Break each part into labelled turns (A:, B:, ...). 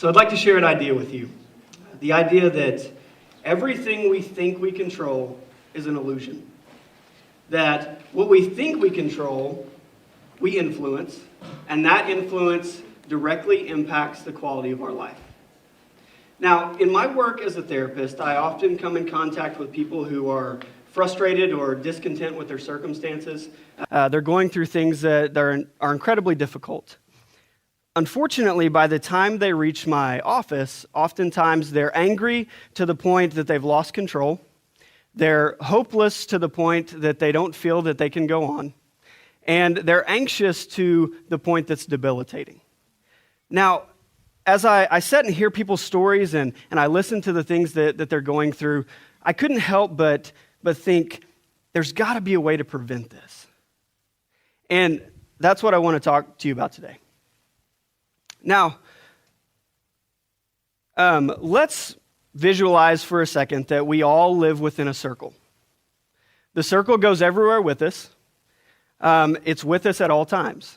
A: So I'd like to share an idea with you. The idea that everything we think we control is an illusion. That what we think we control, we influence, and that influence directly impacts the quality of our life. Now, in my work as a therapist, I often come in contact with people who are frustrated or discontent with their circumstances. They're going through things that are incredibly difficult. Unfortunately, by the time they reach my office, oftentimes they're angry to the point that they've lost control. They're hopeless to the point that they don't feel that they can go on. And they're anxious to the point that's debilitating. Now, as I sit and hear people's stories and I listen to the things that they're going through, I couldn't help but think, there's got to be a way to prevent this. And that's what I want to talk to you about today. Now, let's visualize for a second that we all live within a circle. The circle goes everywhere with us. It's with us at all times.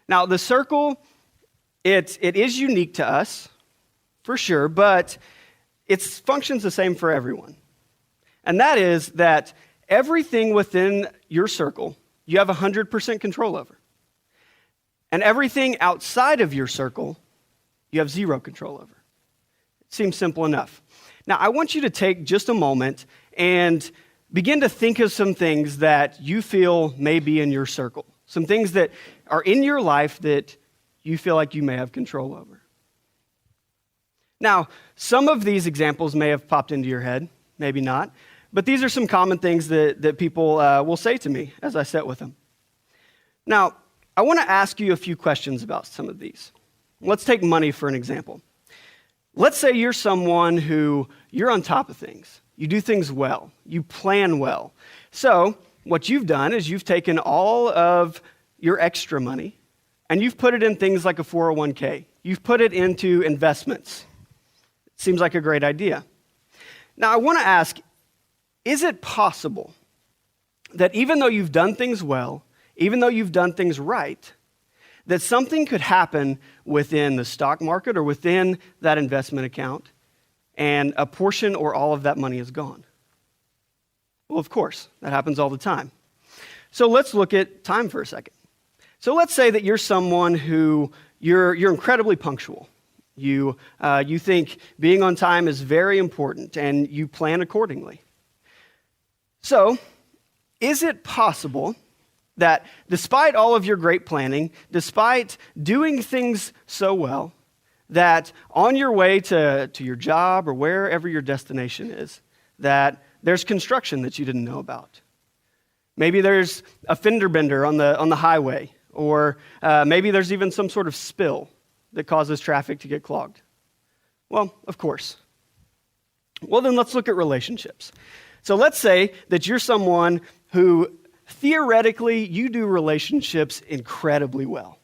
A: Now, the circle, it is unique to us, for sure, but it functions the same for everyone. And that is that everything within your circle, you have 100% control over. And everything outside of your circle, you have zero control over. It seems simple enough. Now, I want you to take just a moment and begin to think of some things that you feel may be in your circle. Some things that are in your life that you feel like you may have control over. Now, some of these examples may have popped into your head, maybe not. But these are some common things that people will say to me as I sit with them. Now, I want to ask you a few questions about some of these. Let's take money for an example. Let's say you're someone who you're on top of things. You do things well. You plan well. So what you've done is you've taken all of your extra money and you've put it in things like a 401k. You've put it into investments. It seems like a great idea. Now, I want to ask, is it possible that even though you've done things well, even though you've done things right, that something could happen within the stock market or within that investment account and a portion or all of that money is gone? Well, of course, that happens all the time. So let's look at time for a second. So let's say that you're someone who you're incredibly punctual. You think being on time is very important and you plan accordingly. So, is it possible that despite all of your great planning, despite doing things so well, that on your way to your job or wherever your destination is, that there's construction that you didn't know about? Maybe there's a fender bender on the highway, or maybe there's even some sort of spill that causes traffic to get clogged. Well, of course. Well, then let's look at relationships. So let's say that you're someone who theoretically you do relationships incredibly well.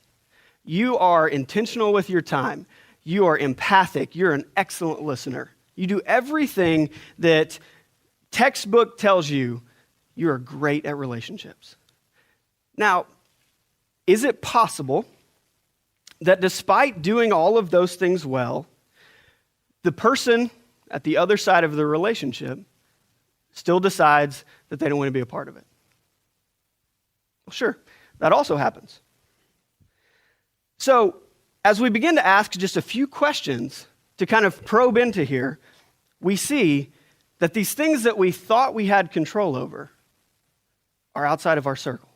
A: You are intentional with your time. You are empathic. You're an excellent listener. You do everything that textbook tells you are great at relationships. Now, is it possible that despite doing all of those things well, the person at the other side of the relationship still decides that they don't want to be a part of it? Well, sure, that also happens. So, as we begin to ask just a few questions to kind of probe into here, we see that these things that we thought we had control over are outside of our circle.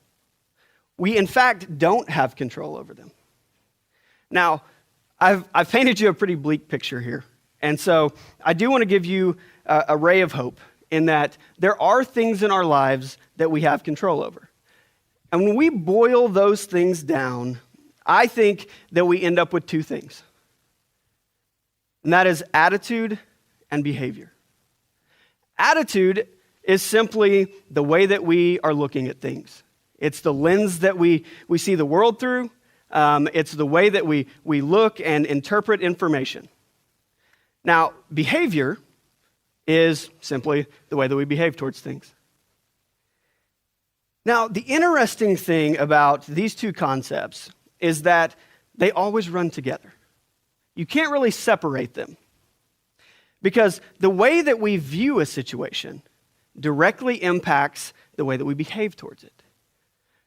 A: We, in fact, don't have control over them. Now, I've painted you a pretty bleak picture here, and so I do want to give you a ray of hope in that there are things in our lives that we have control over. And when we boil those things down, I think that we end up with two things. And that is attitude and behavior. Attitude is simply the way that we are looking at things. It's the lens that we see the world through. It's the way that we look and interpret information. Now, behavior is simply the way that we behave towards things. Now, the interesting thing about these two concepts is that they always run together. you can't really separate them. Because the way that we view a situation directly impacts the way that we behave towards it.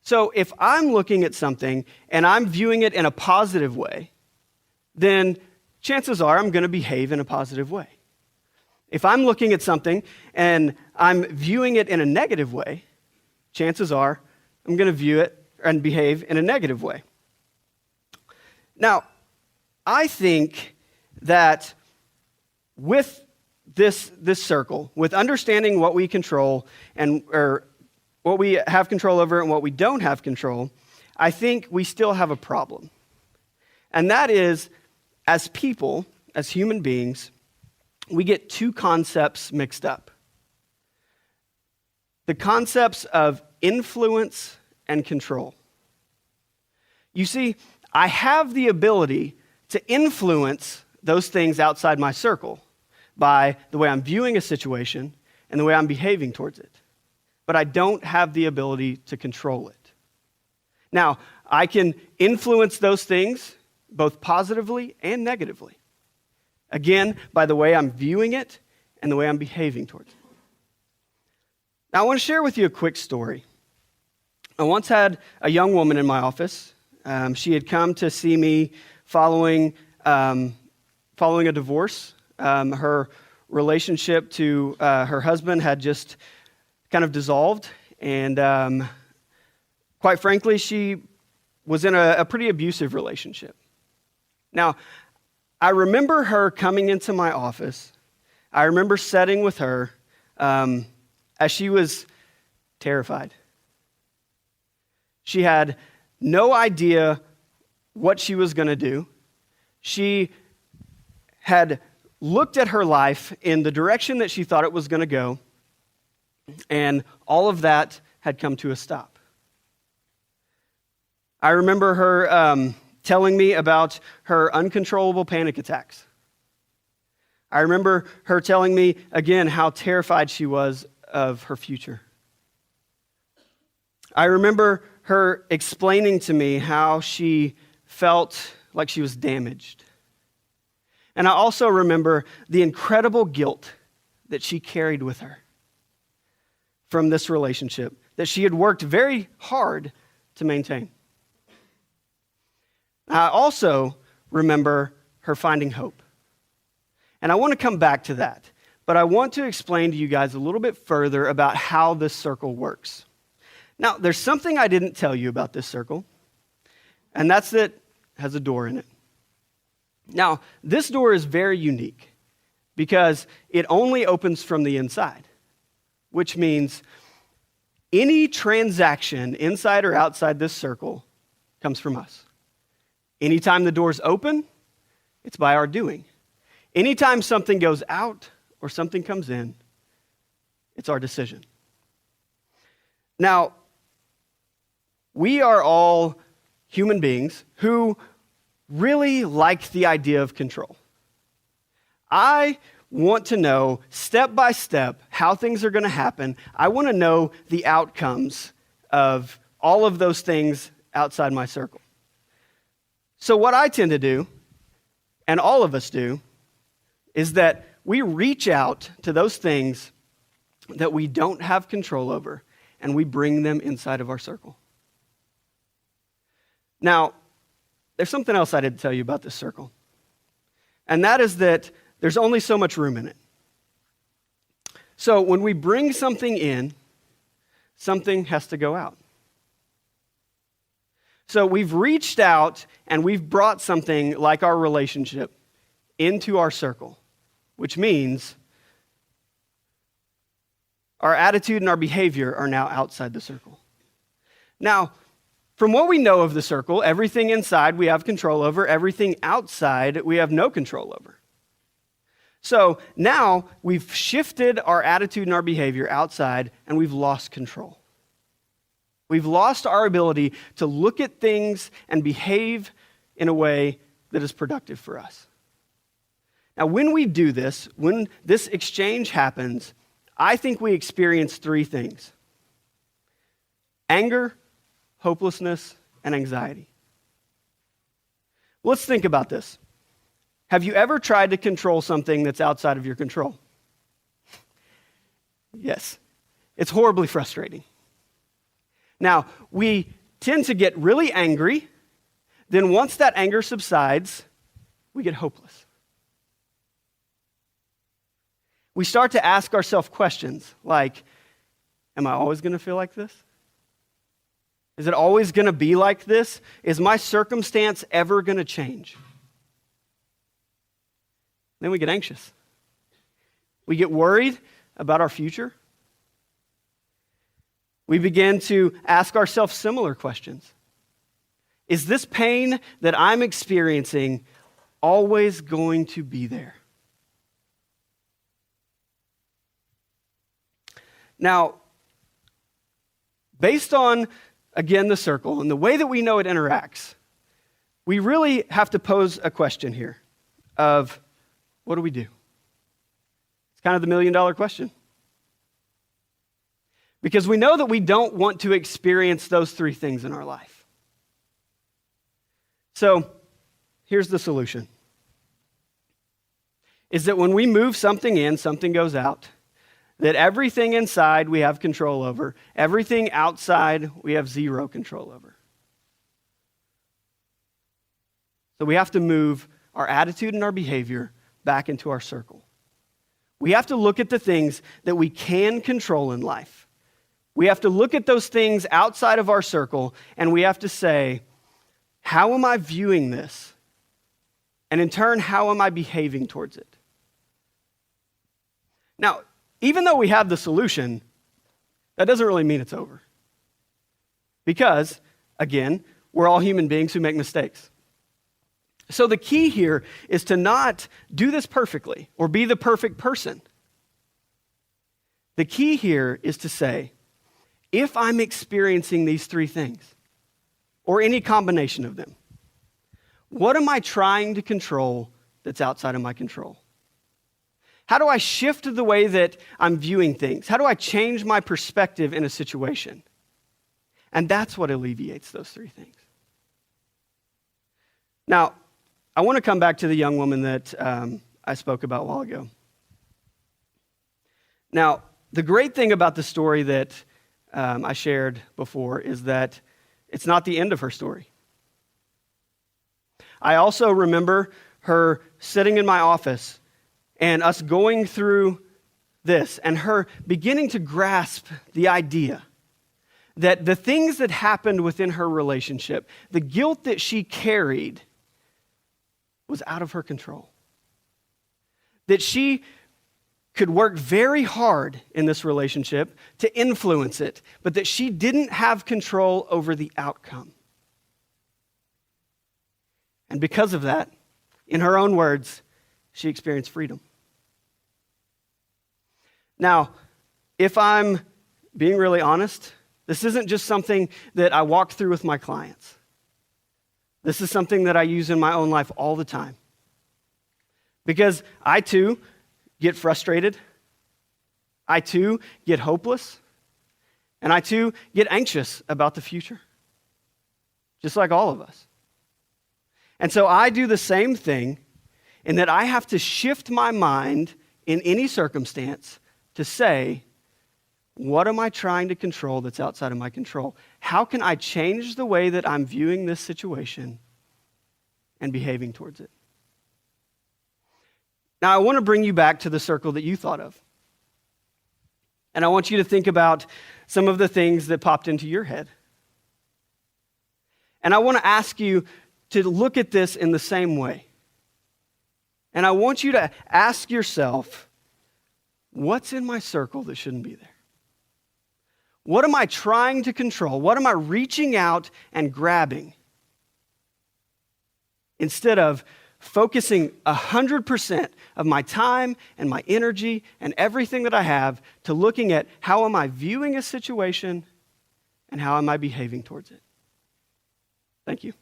A: So if I'm looking at something and I'm viewing it in a positive way, then chances are I'm going to behave in a positive way. If I'm looking at something and I'm viewing it in a negative way, chances are I'm going to view it and behave in a negative way. Now, I think that with this circle, with understanding what we control or what we have control over and what we don't have control, I think we still have a problem. And that is, as people, as human beings, we get two concepts mixed up. The concepts of influence and control. You see, I have the ability to influence those things outside my circle by the way I'm viewing a situation and the way I'm behaving towards it. But I don't have the ability to control it. Now, I can influence those things both positively and negatively. Again, by the way I'm viewing it and the way I'm behaving towards it. Now, I want to share with you a quick story. I once had a young woman in my office. She had come to see me following a divorce. Her relationship to her husband had just kind of dissolved, and quite frankly, she was in a pretty abusive relationship. Now, I remember her coming into my office. I remember sitting with her as she was terrified. She had no idea what she was going to do. She had looked at her life in the direction that she thought it was going to go, and all of that had come to a stop. I remember her telling me about her uncontrollable panic attacks. I remember her telling me again how terrified she was of her future. I remember her explaining to me how she felt like she was damaged. And I also remember the incredible guilt that she carried with her from this relationship that she had worked very hard to maintain. I also remember her finding hope. And I want to come back to that, but I want to explain to you guys a little bit further about how this circle works. Now, there's something I didn't tell you about this circle, and that's that it has a door in it. Now, this door is very unique because it only opens from the inside, which means any transaction inside or outside this circle comes from us. Anytime the door's open, it's by our doing. Anytime something goes out or something comes in, it's our decision. Now, we are all human beings who really like the idea of control. I want to know step by step how things are going to happen. I want to know the outcomes of all of those things outside my circle. So what I tend to do, and all of us do, is that we reach out to those things that we don't have control over, and we bring them inside of our circle. Now, there's something else I didn't tell you about this circle, and that is that there's only so much room in it. So when we bring something in, something has to go out. So we've reached out and we've brought something like our relationship into our circle, which means our attitude and our behavior are now outside the circle. Now, from what we know of the circle, everything inside we have control over, everything outside we have no control over. So now we've shifted our attitude and our behavior outside, and we've lost control. We've lost our ability to look at things and behave in a way that is productive for us. Now, when we do this, when this exchange happens, I think we experience three things: anger, hopelessness, and anxiety. Let's think about this. Have you ever tried to control something that's outside of your control? Yes. It's horribly frustrating. Now, we tend to get really angry. Then once that anger subsides, we get hopeless. We start to ask ourselves questions like, am I always going to feel like this? Is it always going to be like this? Is my circumstance ever going to change? Then we get anxious. We get worried about our future. We begin to ask ourselves similar questions. Is this pain that I'm experiencing always going to be there? Now, based on, again, the circle and the way that we know it interacts, we really have to pose a question here of, what do we do? It's kind of the million-dollar question. Because we know that we don't want to experience those three things in our life. So, here's the solution. Is that when we move something in, something goes out. That everything inside we have control over. Everything outside we have zero control over. So we have to move our attitude and our behavior back into our circle. We have to look at the things that we can control in life. We have to look at those things outside of our circle, and we have to say, how am I viewing this? And in turn, how am I behaving towards it? Now, even though we have the solution, that doesn't really mean it's over. Because, again, we're all human beings who make mistakes. So the key here is to not do this perfectly or be the perfect person. The key here is to say, if I'm experiencing these three things, or any combination of them, what am I trying to control that's outside of my control? How do I shift the way that I'm viewing things? How do I change my perspective in a situation? And that's what alleviates those three things. Now, I want to come back to the young woman that I spoke about a while ago. Now, the great thing about the story that I shared before is that it's not the end of her story. I also remember her sitting in my office and us going through this and her beginning to grasp the idea that the things that happened within her relationship, the guilt that she carried, was out of her control. That she could work very hard in this relationship to influence it, but that she didn't have control over the outcome. And because of that, in her own words, she experienced freedom. Now, if I'm being really honest, this isn't just something that I walk through with my clients. This is something that I use in my own life all the time. Because I too get frustrated. I too get hopeless. And I too get anxious about the future. Just like all of us. And so I do the same thing in that I have to shift my mind in any circumstance to say, what am I trying to control that's outside of my control? How can I change the way that I'm viewing this situation and behaving towards it? Now, I want to bring you back to the circle that you thought of. And I want you to think about some of the things that popped into your head. And I want to ask you to look at this in the same way. And I want you to ask yourself, what's in my circle that shouldn't be there? What am I trying to control? What am I reaching out and grabbing? Instead of focusing 100% of my time and my energy and everything that I have to looking at how am I viewing a situation and how am I behaving towards it. Thank you.